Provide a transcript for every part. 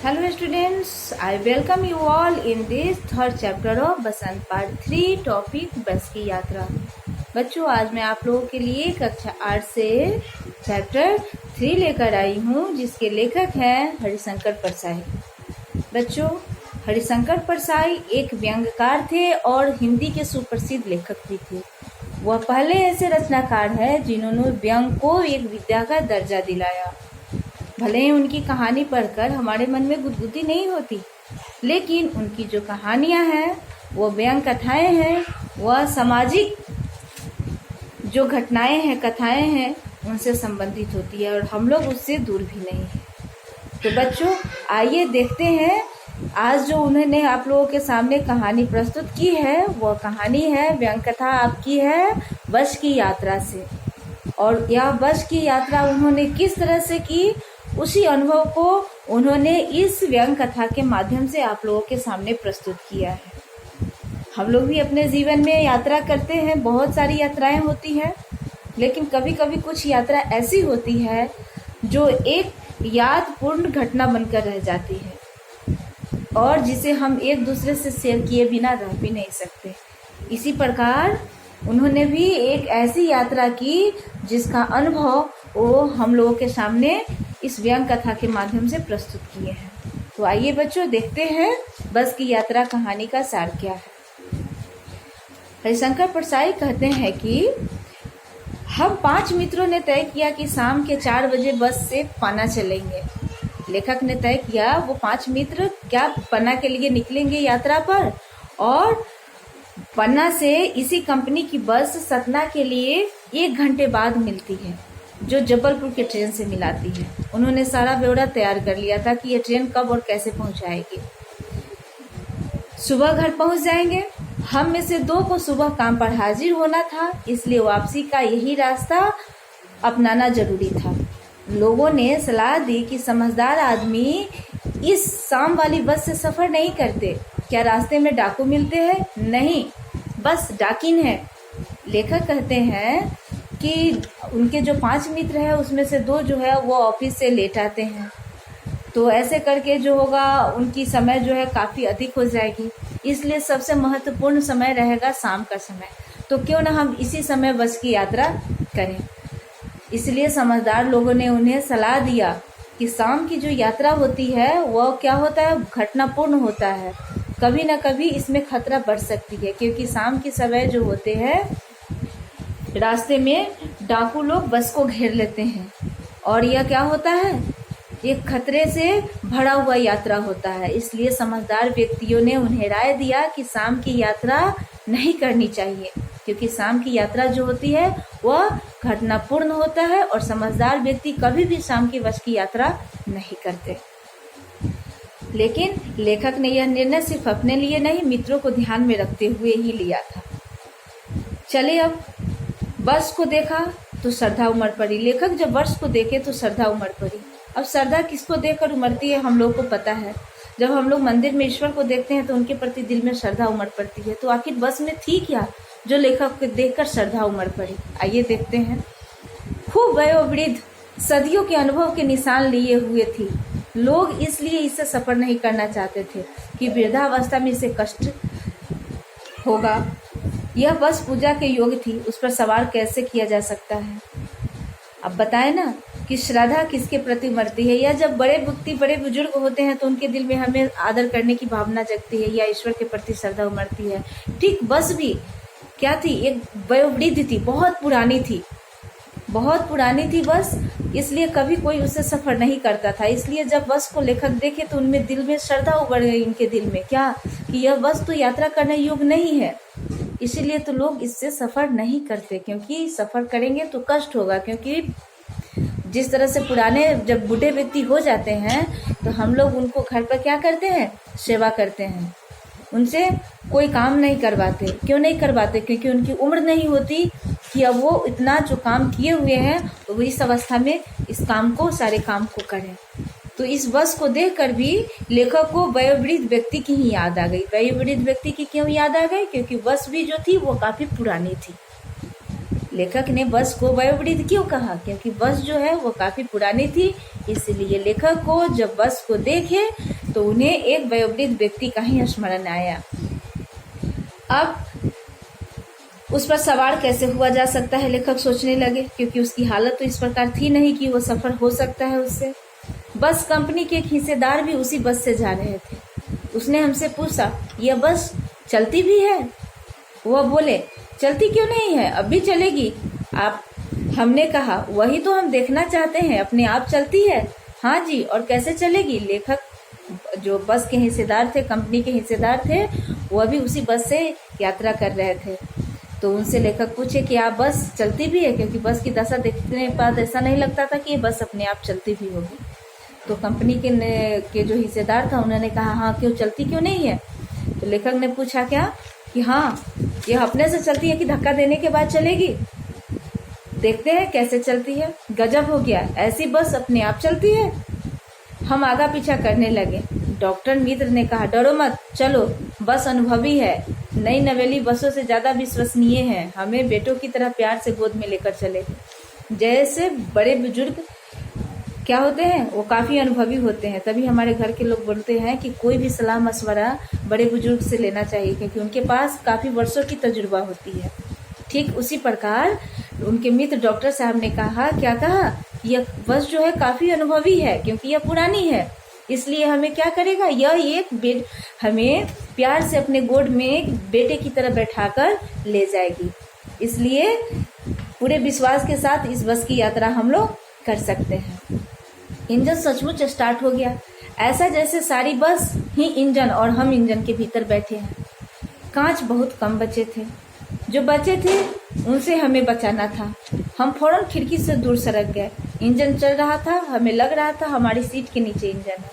Hello students, I welcome you all in this third chapter of Basant part 3 topic बस की यात्रा। बच्चों, आज मैं आप लोगों के लिए कक्षा 8 से चैप्टर 3 लेकर आई हूँ, जिसके लेखक हैं हरिशंकर परसाई। बच्चों, हरिशंकर परसाई एक व्यंग्यकार थे और हिंदी के सुप्रसिद्ध लेखक भी थे। वह पहले ऐसे रचनाकार हैं जिन्होंने व्यंग को एक विद्या का दर्जा दिलाया। भले ही उनकी कहानी पढ़कर हमारे मन में गुदगुदी नहीं होती, लेकिन उनकी जो कहानियां हैं, वो व्यंग कथाएं हैं, वह सामाजिक जो घटनाएं हैं, कथाएं हैं, उनसे संबंधित होती है और हम लोग उससे दूर भी नहीं हैं। तो बच्चों, आइए देखते हैं आज जो उन्होंने आप लोगों के सामने कहानी प्रस्तुत की है, वह कहानी है, व्यंग कथा आपकी है बस की यात्रा से। और यह बस की यात्रा उन्होंने किस तरह से की, उसी अनुभव को उन्होंने इस व्यंग कथा के माध्यम से आप लोगों के सामने प्रस्तुत किया है। हम लोग भी अपने जीवन में यात्रा करते हैं, बहुत सारी यात्राएं होती हैं, लेकिन कभी कभी कुछ यात्रा ऐसी होती है जो एक यादपूर्ण घटना बनकर रह जाती है और जिसे हम एक दूसरे से शेयर किए बिना रह भी नहीं सकते। इसी प्रकार उन्होंने भी एक ऐसी यात्रा की जिसका अनुभव वो हम लोगों के सामने इस व्यंग कथा के माध्यम से प्रस्तुत किए हैं। तो आइए बच्चों, देखते हैं बस की यात्रा कहानी का सार क्या है। हरिशंकर परसाई कहते हैं कि हम 5 मित्रों ने तय किया कि शाम के 4 बजे बस से पन्ना चलेंगे। लेखक ने तय किया वो 5 मित्र क्या पन्ना के लिए निकलेंगे यात्रा पर, और पन्ना से इसी कंपनी की बस सतना के लिए 1 घंटे बाद मिलती है, जो जबलपुर के ट्रेन से मिलाती है। उन्होंने सारा ब्यौरा तैयार कर लिया था कि ये ट्रेन कब और कैसे पहुंचाएगी। सुबह घर पहुंच जाएंगे। हम में से 2 को सुबह काम पर हाजिर होना था, इसलिए वापसी का यही रास्ता अपनाना जरूरी था। लोगों ने सलाह दी कि समझदार आदमी इस शाम वाली बस से सफर नहीं करते। क्या रास्ते में डाकू मिलते हैं? नहीं, बस डाकिन है। लेखक कहते हैं कि उनके जो 5 मित्र हैं, उसमें से 2 जो है वो ऑफिस से लेट आते हैं, तो ऐसे करके जो होगा उनकी समय जो है काफ़ी अधिक हो जाएगी। इसलिए सबसे महत्वपूर्ण समय रहेगा शाम का समय। तो क्यों ना हम इसी समय बस की यात्रा करें। इसलिए समझदार लोगों ने उन्हें सलाह दिया कि शाम की जो यात्रा होती है वह क्या होता है, घटनापूर्ण होता है। कभी ना कभी इसमें खतरा बढ़ सकती है, क्योंकि शाम के समय जो होते हैं रास्ते में डाकू लोग बस को घेर लेते हैं और यह क्या होता है, एक खतरे से भरा हुआ यात्रा होता है। इसलिए समझदार व्यक्तियों ने उन्हें राय दिया कि शाम की यात्रा नहीं करनी चाहिए, क्योंकि शाम की यात्रा जो होती है वह घटनापूर्ण होता है और समझदार व्यक्ति कभी भी शाम की बस की यात्रा नहीं करते। लेकिन लेखक ने यह निर्णय सिर्फ अपने लिए नहीं, मित्रों को ध्यान में रखते हुए ही लिया था। चले, अब बस को देखा तो श्रद्धा उमड़ पड़ी। लेखक जब बस को देखे तो श्रद्धा उमड़ पड़ी। अब श्रद्धा किसको देखकर उमड़ती है हम लोग को पता है। जब हम लोग मंदिर में ईश्वर को देखते हैं तो उनके प्रति दिल में श्रद्धा उमड़ पड़ती है। तो आखिर बस में थी क्या जो लेखक को देखकर श्रद्धा उमड़ पड़ी? आइए देखते हैं। खूब वयोवृद्ध, सदियों के अनुभव के निशान लिए हुए थी। लोग इसलिए इससे सफर नहीं करना चाहते थे कि वृद्धावस्था में इसे कष्ट होगा। यह बस पूजा के योग्य थी, उस पर सवार कैसे किया जा सकता है। अब बताएं ना कि श्रद्धा किसके प्रति उमड़ती है। या जब बड़े व्यक्ति, बड़े बुजुर्ग होते हैं तो उनके दिल में हमें आदर करने की भावना जगती है या ईश्वर के प्रति श्रद्धा उमड़ती है। ठीक बस भी क्या थी, एक वयोवृद्ध थी, बहुत पुरानी थी, बहुत पुरानी थी बस, इसलिए कभी कोई उससे सफर नहीं करता था। इसलिए जब बस को लेखक देखे तो उनमें दिल में श्रद्धा उमड़ गई, इनके दिल में क्या, कि यह बस तो यात्रा करने योग्य नहीं है। इसीलिए तो लोग इससे सफर नहीं करते, क्योंकि सफर करेंगे तो कष्ट होगा। क्योंकि जिस तरह से पुराने जब बूढ़े व्यक्ति हो जाते हैं तो हम लोग उनको घर पर क्या करते हैं, सेवा करते हैं, उनसे कोई काम नहीं करवाते। क्यों नहीं करवाते? क्योंकि उनकी उम्र नहीं होती कि अब वो इतना जो काम किए हुए हैं तो वो इस अवस्था में इस काम को, सारे काम को करें। तो इस बस को देखकर भी लेखक को वयोवृद्ध व्यक्ति की ही याद आ गई। वयोवृद्ध व्यक्ति की क्यों याद आ गई? क्योंकि बस भी जो थी वो काफी पुरानी थी। लेखक ने बस को वयोवृद्ध क्यों कहा? क्योंकि बस जो है वो काफी पुरानी थी, इसलिए लेखक को जब बस को देखे तो उन्हें एक वयोवृद्ध व्यक्ति का ही स्मरण आया। अब उस पर सवार कैसे हुआ जा सकता है, लेखक सोचने लगे, क्योंकि उसकी हालत तो इस प्रकार थी नहीं कि वो सफर हो सकता है उससे। बस कंपनी के एक हिस्सेदार भी उसी बस से जा रहे थे। उसने हमसे पूछा, यह बस चलती भी है? वह बोले, चलती क्यों नहीं है, अब भी चलेगी। आप हमने कहा, वही तो हम देखना चाहते हैं, अपने आप चलती है? हाँ जी, और कैसे चलेगी? लेखक जो बस के हिस्सेदार थे, कंपनी के हिस्सेदार थे, वह भी उसी बस से यात्रा कर रहे थे। तो उनसे लेखक पूछे कि आप बस चलती भी है, क्योंकि बस की दशा देखने के बाद ऐसा नहीं लगता था कि ये बस अपने आप चलती भी होगी। तो कंपनी के जो हिस्सेदार था उन्होंने कहा, हाँ क्यों, चलती क्यों नहीं है? तो लेखक ने पूछा क्या कि हाँ, ये अपने से चलती है कि धक्का देने के बाद चलेगी? देखते हैं कैसे चलती है। गजब हो गया, ऐसी बस अपने आप चलती है। हम आगा पीछा करने लगे। डॉक्टर मित्र ने कहा, डरो मत, चलो, बस अनुभवी है, नई नवेली बसों से ज्यादा विश्वसनीय है, हमें बेटों की तरह प्यार से गोद में लेकर चले। जैसे बड़े बुजुर्ग क्या होते हैं, वो काफी अनुभवी होते हैं, तभी हमारे घर के लोग बोलते हैं कि कोई भी सलाह मशवरा बड़े बुजुर्ग से लेना चाहिए, क्योंकि उनके पास काफी वर्षों की तजुर्बा होती है। ठीक उसी प्रकार उनके मित्र डॉक्टर साहब ने कहा, क्या कहा, यह बस जो है काफी अनुभवी है, क्योंकि यह पुरानी है, इसलिए हमें क्या करेगा, यह हमें प्यार से अपने गोद में बेटे की तरह बैठाकर ले जाएगी। इसलिए पूरे विश्वास के साथ इस बस की यात्रा हम लोग कर सकते हैं। इंजन सचमुच स्टार्ट हो गया, ऐसा जैसे सारी बस ही इंजन और हम इंजन के भीतर बैठे हैं। कांच बहुत कम बचे थे, जो बचे थे उनसे हमें बचाना था। हम फौरन खिड़की से दूर सरक गए। इंजन चल रहा था, हमें लग रहा था हमारी सीट के नीचे इंजन है।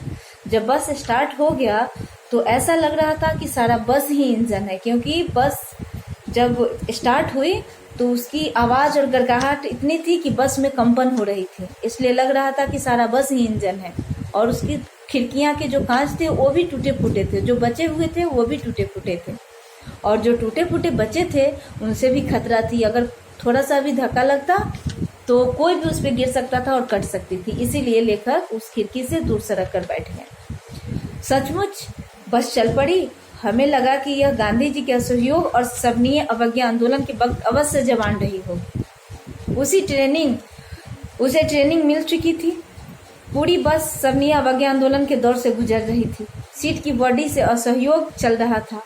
जब बस स्टार्ट हो गया तो ऐसा लग रहा था कि सारा बस ही इंजन है, क्योंकि बस जब स्टार्ट हुई तो उसकी आवाज और गड़गड़ाहट इतनी थी कि बस में कंपन हो रही थी, इसलिए लग रहा था कि सारा बस ही इंजन है। और उसकी खिड़कियां के जो कांच थे वो भी टूटे फूटे थे, जो बचे हुए थे वो भी टूटे फूटे थे, और जो टूटे फूटे बचे थे उनसे भी खतरा थी। अगर थोड़ा सा भी धक्का लगता तो कोई भी उस पर गिर सकता था और कट सकती थी। इसीलिए लेखक उस खिड़की से दूर सरक कर बैठ गए। सचमुच बस चल पड़ी। हमें लगा कि यह गांधी जी के असहयोग और सविनय अवज्ञा आंदोलन के वक्त अवश्य जवान रही होगी। उसे ट्रेनिंग मिल चुकी थी। पूरी बस सविनय अवज्ञा आंदोलन के दौर से गुजर रही थी। सीट की बॉडी से असहयोग चल रहा था।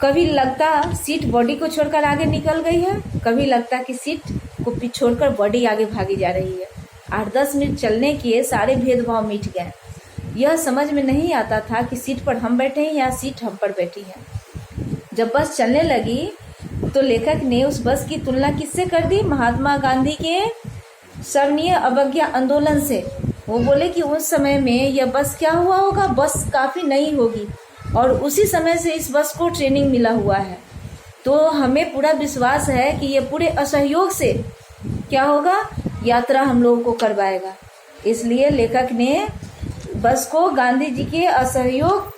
कभी लगता सीट बॉडी को छोड़कर आगे निकल गई है, कभी लगता कि सीट को छोड़कर बॉडी आगे भागी जा रही है। 8-10 मिनट चलने के सारे भेदभाव मिट गए। यह समझ में नहीं आता था कि सीट पर हम बैठे हैं या सीट हम पर बैठी है। जब बस चलने लगी तो लेखक ने उस बस की तुलना किससे कर दी? महात्मा गांधी के सविनय अवज्ञा आंदोलन से। वो बोले कि उस समय में यह बस क्या हुआ होगा, बस काफी नई होगी और उसी समय से इस बस को ट्रेनिंग मिला हुआ है। तो हमें पूरा विश्वास है कि ये पूरे असहयोग से क्या होगा, यात्रा हम लोगों को करवाएगा। इसलिए लेखक ने बस को गांधी जी के असहयोग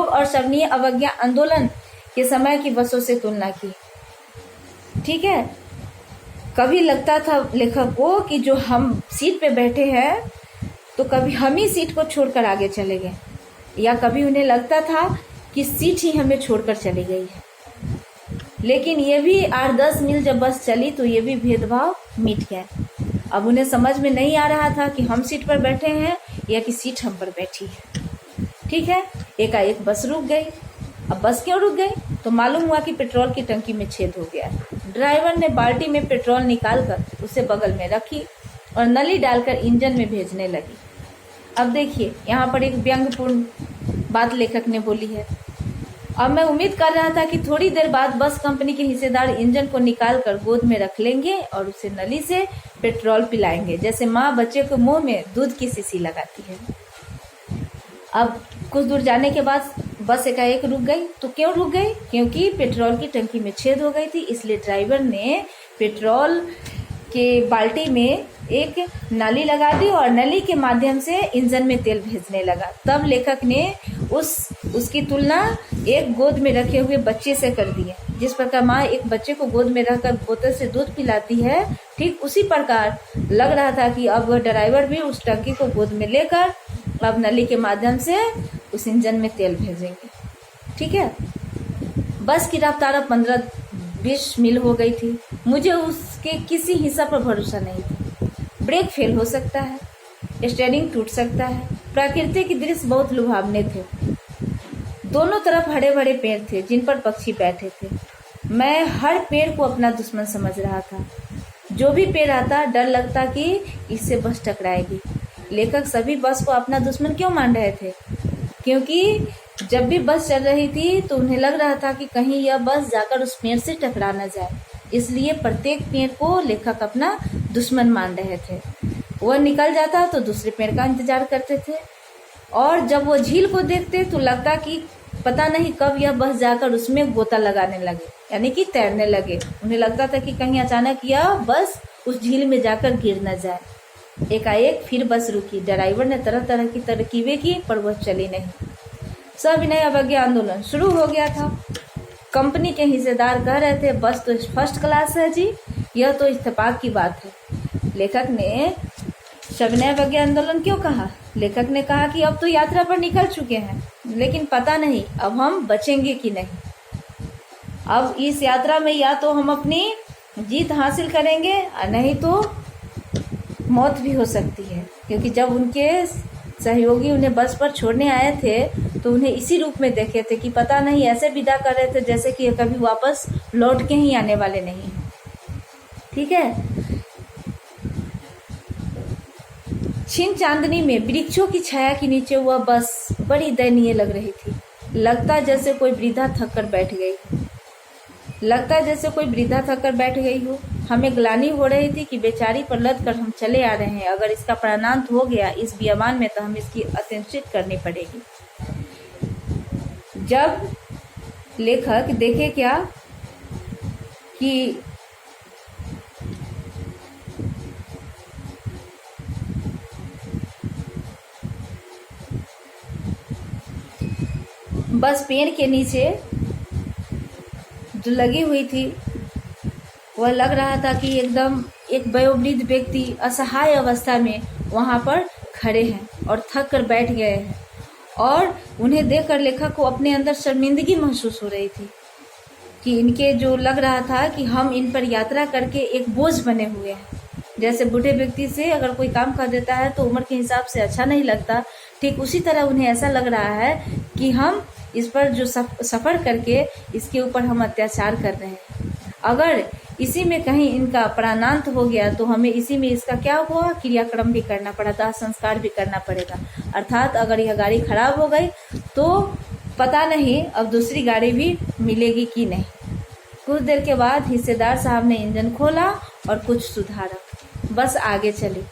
और सविनय अवज्ञा आंदोलन के समय की बसों से तुलना की। ठीक है, कभी लगता था लेखक को कि जो हम सीट पे बैठे हैं तो कभी हम ही सीट को छोड़कर आगे चले गए, या कभी उन्हें लगता था कि सीट ही हमें छोड़कर चली गई है। लेकिन ये भी 8-10 मील जब बस चली तो ये भी भेदभाव मिट गए। अब उन्हें समझ में नहीं आ रहा था कि हम सीट पर बैठे हैं या कि सीट हम पर बैठी है। ठीक है, एकाएक बस रुक गई। अब बस क्यों रुक गई? तो मालूम हुआ कि पेट्रोल की टंकी में छेद हो गया। ड्राइवर ने बाल्टी में पेट्रोल निकालकर उसे बगल में रखी और नली डालकर इंजन में भेजने लगी। अब देखिए, यहाँ पर एक व्यंग्यपूर्ण बात लेखक ने बोली है। अब मैं उम्मीद कर रहा था कि थोड़ी देर बाद बस कंपनी के हिस्सेदार इंजन को निकालकर गोद में रख लेंगे और उसे नली से पेट्रोल पिलाएंगे, जैसे माँ बच्चे को मुंह में दूध की शीशी लगाती है। अब कुछ दूर जाने के बाद बस एकाएक रुक गई। तो क्यों रुक गई? क्योंकि पेट्रोल की टंकी में छेद हो गई थी। इसलिए ड्राइवर ने पेट्रोल के बाल्टी में एक नली लगा दी और नली के माध्यम से इंजन में तेल भेजने लगा। तब लेखक ने उसकी तुलना एक गोद में रखे हुए बच्चे से कर दी है। जिस प्रकार माँ एक बच्चे को गोद में रखकर बोतल से दूध पिलाती है, ठीक उसी प्रकार लग रहा था कि अब वह ड्राइवर भी उस टंकी को गोद में लेकर अब नली के माध्यम से उस इंजन में तेल भेजेंगे। ठीक है। बस की रफ्तार अब 15-20 मील हो गई थी। मुझे उसके किसी हिस्सा पर भरोसा नहीं था। ब्रेक फेल हो सकता है, स्टीयरिंग टूट सकता है। प्रकृति के दृश्य बहुत लुभावने थे। दोनों तरफ हरे भरे पेड़ थे जिन पर पक्षी बैठे थे। मैं हर पेड़ को अपना दुश्मन समझ रहा था। जो भी पेड़ आता डर लगता कि इससे बस टकराएगी। लेखक सभी बस को अपना दुश्मन क्यों मान रहे थे? क्योंकि जब भी बस चल रही थी तो उन्हें लग रहा था कि कहीं यह बस जाकर उस पेड़ से टकरा न जाए, इसलिए प्रत्येक पेड़ को लेखक अपना दुश्मन मान रहे थे। वह निकल जाता तो दूसरे पेड़ का इंतजार करते थे, और जब वो झील को देखते तो लगता कि पता नहीं कब यह बस जाकर उसमें गोता लगाने लगे, यानी कि तैरने लगे। उन्हें लगता था कि कहीं अचानक यह बस उस झील में जाकर गिर न जाए। एकाएक फिर बस रुकी। ड्राइवर ने तरह तरह की तरकीबें की पर वह चली नहीं। सविनय अवज्ञा आंदोलन शुरू हो गया था। कंपनी के हिस्सेदार कह रहे थे बस तो फर्स्ट क्लास है जी, यह तो इत्तेफाक की बात है। लेखक ने सविनय अवज्ञा आंदोलन क्यों कहा? लेखक ने कहा कि अब तो यात्रा पर निकल चुके हैं, लेकिन पता नहीं अब हम बचेंगे कि नहीं। अब इस यात्रा में या तो हम अपनी जीत हासिल करेंगे और नहीं तो मौत भी हो सकती है। क्योंकि जब उनके सहयोगी उन्हें बस पर छोड़ने आए थे तो उन्हें इसी रूप में देखे थे कि पता नहीं ऐसे विदा कर रहे थे जैसे कि कभी वापस लौट के ही आने वाले नहीं हैं। ठीक है। छिन चांदनी में वृक्षों की छाया के नीचे वह बस बड़ी दयनीय लग रही थी। लगता जैसे कोई वृद्धा थक कर बैठ गई हो। हमें ग्लानि हो रही थी कि बेचारी पर लद कर हम चले आ रहे हैं। अगर इसका प्राणांत हो गया इस बियाबान में तो हम इसकी अत्यंत करनी पड़ेगी। जब लेखक देखे क्या कि बस पेड़ के नीचे जो लगी हुई थी वह लग रहा था कि एकदम एक वयोवृद्ध व्यक्ति असहाय अवस्था में वहां पर खड़े हैं और थक कर बैठ गए हैं, और उन्हें देखकर लेखक को अपने अंदर शर्मिंदगी महसूस हो रही थी कि इनके जो लग रहा था कि हम इन पर यात्रा करके एक बोझ बने हुए हैं। जैसे बूढ़े व्यक्ति से अगर कोई काम कर देता है तो उम्र के हिसाब से अच्छा नहीं लगता, ठीक उसी तरह उन्हें ऐसा लग रहा है कि हम इस पर जो सफ़र करके इसके ऊपर हम अत्याचार कर रहे हैं। अगर इसी में कहीं इनका प्राणांत हो गया तो हमें इसी में इसका क्या हुआ क्रियाक्रम भी करना पड़ा, दाह संस्कार भी करना पड़ेगा। अर्थात अगर यह गाड़ी खराब हो गई तो पता नहीं अब दूसरी गाड़ी भी मिलेगी कि नहीं। कुछ देर के बाद हिस्सेदार साहब ने इंजन खोला और कुछ सुधारा। बस आगे चली।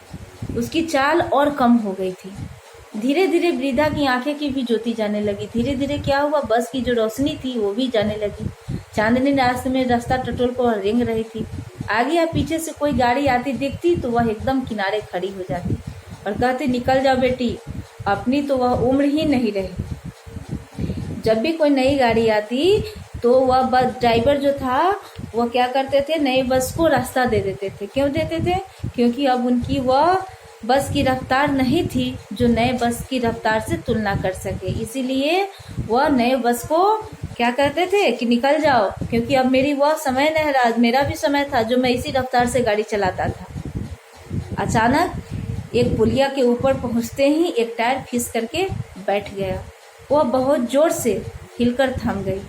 उसकी चाल और कम हो गई थी। धीरे धीरे वृद्धा की आंखें की भी ज्योति जाने लगी। धीरे धीरे क्या हुआ, बस की जो रोशनी थी वो भी जाने लगी। चांदनी रास्ते में रास्ता टटोल पर रेंग रही थी। आगे या पीछे से कोई गाड़ी आती दिखती तो वह एकदम किनारे खड़ी हो जाती और कहती, निकल जाओ बेटी, अपनी तो वह उम्र ही नहीं रही। जब भी कोई नई गाड़ी आती तो वह बस ड्राइवर जो था वह क्या करते थे, नई बस को रास्ता दे देते थे। क्यों देते थे? क्योंकि अब उनकी वह बस की रफ्तार नहीं थी जो नए बस की रफ्तार से तुलना कर सके। इसीलिए वह नए बस को क्या कहते थे कि निकल जाओ, क्योंकि अब मेरी वह समय नहीं रहा, मेरा भी समय था जो मैं इसी रफ्तार से गाड़ी चलाता था। अचानक एक पुलिया के ऊपर पहुंचते ही एक टायर फिस करके बैठ गया। वह बहुत जोर से हिलकर थम गई।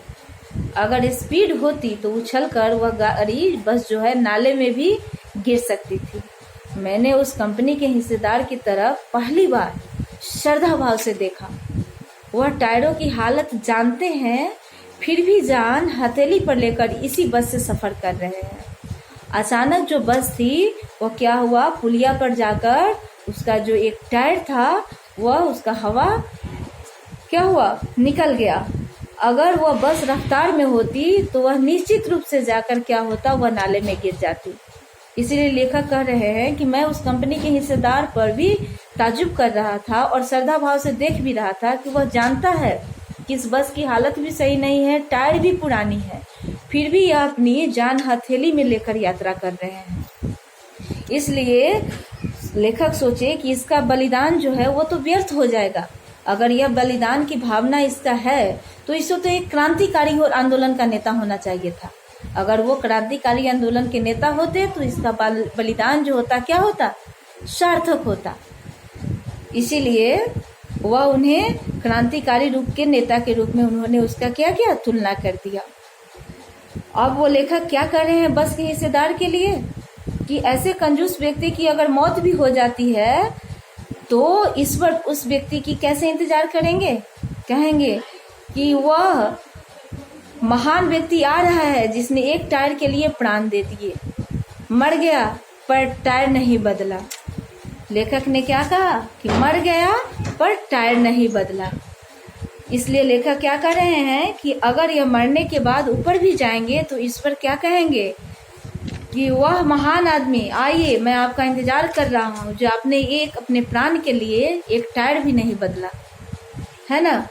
अगर स्पीड होती तो उछलकर वह गाड़ी बस जो है नाले में भी गिर सकती थी। मैंने उस कंपनी के हिस्सेदार की तरफ पहली बार श्रद्धा भाव से देखा। वह टायरों की हालत जानते हैं, फिर भी जान हथेली पर लेकर इसी बस से सफर कर रहे हैं। अचानक जो बस थी वो क्या हुआ, पुलिया पर जाकर उसका जो एक टायर था वह उसका हवा क्या हुआ, निकल गया। अगर वह बस रफ्तार में होती तो वह निश्चित रूप से जाकर क्या होता, वह नाले में गिर जाती। इसीलिए लेखक कह रहे हैं कि मैं उस कंपनी के हिस्सेदार पर भी ताजुब कर रहा था और श्रद्धा भाव से देख भी रहा था कि वह जानता है कि इस बस की हालत भी सही नहीं है, टायर भी पुरानी है, फिर भी यह अपनी जान हथेली में लेकर यात्रा कर रहे हैं। इसलिए लेखक सोचे कि इसका बलिदान जो है वो तो व्यर्थ हो जाएगा। अगर यह बलिदान की भावना इसका है तो इसको तो एक क्रांतिकारी और आंदोलन का नेता होना चाहिए था। अगर वो क्रांतिकारी आंदोलन के नेता होते तो इसका बलिदान जो होता क्या होता, सार्थक होता। इसीलिए वह उन्हें क्रांतिकारी रूप के नेता के रूप में उन्होंने उसका क्या किया, तुलना कर दिया। अब वो लेखक क्या कर रहे हैं बस के हिस्सेदार के लिए कि ऐसे कंजूस व्यक्ति की अगर मौत भी हो जाती है तो ईश्वर उस व्यक्ति की कैसे इंतजार करेंगे। कहेंगे कि वह महान व्यक्ति आ रहा है जिसने एक टायर के लिए प्राण दे दिए, मर गया पर टायर नहीं बदला। लेखक ने क्या कहा कि मर गया पर टायर नहीं बदला। इसलिए लेखक क्या कर रहे हैं कि अगर यह मरने के बाद ऊपर भी जाएंगे तो ईश्वर क्या कहेंगे कि वह महान आदमी आइए, मैं आपका इंतजार कर रहा हूँ, जो आपने अपने प्राण के लिए एक टायर भी नहीं बदला, है ना।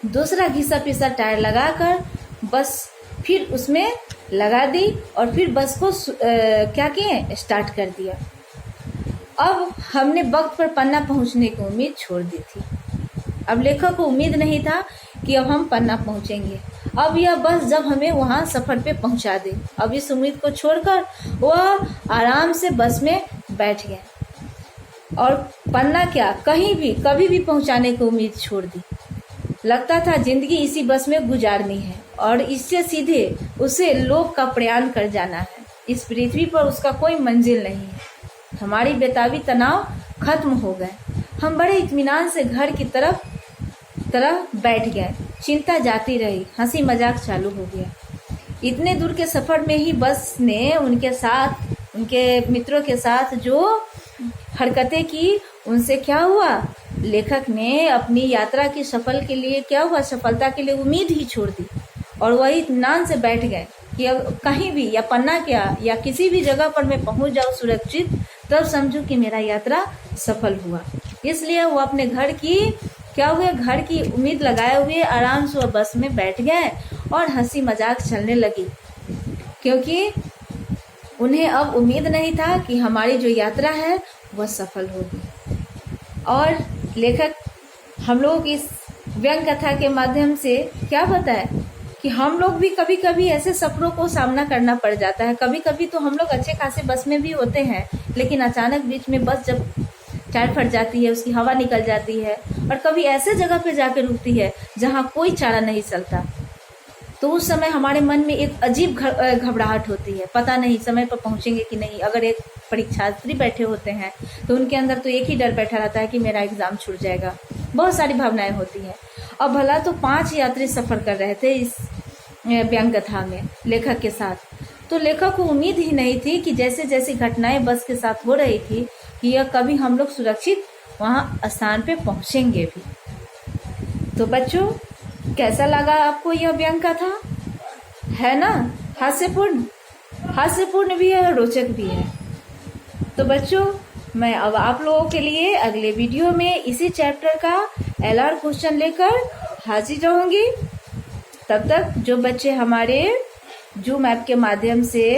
दूसरा घिसा पिसा टायर लगाकर बस फिर उसमें लगा दी और फिर बस को क्या किए, स्टार्ट कर दिया। अब हमने वक्त पर पन्ना पहुंचने की उम्मीद छोड़ दी थी। अब लेखक को उम्मीद नहीं था कि अब हम पन्ना पहुंचेंगे। अब यह बस जब हमें वहां सफर पे पहुंचा दे, अब इस उम्मीद को छोड़कर वह आराम से बस में बैठ गए और पन्ना क्या कहीं भी कभी भी पहुंचाने की उम्मीद छोड़ दी। लगता था जिंदगी इसी बस में गुजारनी है और इससे सीधे उसे लोक का प्रयाण कर जाना है। इस पृथ्वी पर उसका कोई मंजिल नहीं है। हमारी बेताबी तनाव खत्म हो गए। हम बड़े इत्मीनान से घर की तरफ बैठ गए। चिंता जाती रही, हंसी मजाक चालू हो गया। इतने दूर के सफर में ही बस ने उनके मित्रों के साथ जो हरकतें की उनसे क्या हुआ, लेखक ने अपनी यात्रा की सफलता के लिए उम्मीद ही छोड़ दी और वही इत्मीनान से बैठ गए कि अब कहीं भी या पन्ना क्या या किसी भी जगह पर मैं पहुंच जाऊं सुरक्षित, तब समझूं कि मेरा यात्रा सफल हुआ। इसलिए वो अपने घर की उम्मीद लगाए हुए आराम से बस में बैठ गए और हंसी मजाक चलने लगी, क्योंकि उन्हें अब उम्मीद नहीं था कि हमारी जो यात्रा है वह सफल होगी। और लेखक हम लोग इस व्यंग कथा के माध्यम से क्या बताए कि हम लोग भी कभी कभी ऐसे सफरों को सामना करना पड़ जाता है। कभी कभी तो हम लोग अच्छे खासे बस में भी होते हैं, लेकिन अचानक बीच में बस जब टायर फट जाती है, उसकी हवा निकल जाती है और कभी ऐसे जगह पे जाकर रुकती है जहाँ कोई चारा नहीं चलता, तो उस समय हमारे मन में एक अजीब घबराहट होती है। पता नहीं समय पर पहुंचेंगे कि नहीं। अगर एक परीक्षार्थी बैठे होते हैं तो उनके अंदर तो एक ही डर बैठा रहता है कि मेरा एग्जाम छूट जाएगा। बहुत सारी भावनाएं होती हैं। अब भला तो 5 यात्री सफर कर रहे थे इस व्यंग कथा में लेखक के साथ, तो लेखक को उम्मीद ही नहीं थी कि जैसे जैसी घटनाएं बस के साथ हो रही थी कि यह कभी हम लोग सुरक्षित वहां स्थान पे पहुंचेंगे भी। तो बच्चों, कैसा लगा आपको यह व्यंग कथा? है ना, हास्यपूर्ण भी है और रोचक भी है। तो बच्चों, मैं अब आप लोगों के लिए अगले वीडियो में इसी चैप्टर का LR क्वेश्चन लेकर हाजिर रहूंगी। तब तक जो बच्चे हमारे जूम ऐप के माध्यम से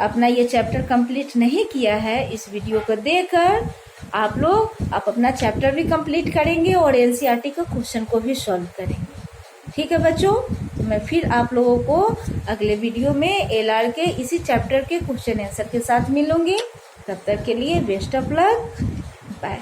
अपना ये चैप्टर कंप्लीट नहीं किया है, इस वीडियो को देखकर आप अपना चैप्टर भी कंप्लीट करेंगे और NCERT का क्वेश्चन को भी सॉल्व करेंगे। ठीक है बच्चों, मैं फिर आप लोगों को अगले वीडियो में LR के इसी चैप्टर के क्वेश्चन आंसर के साथ मिलूंगी। तब तक के लिए बेस्ट ऑफ लक, बाय।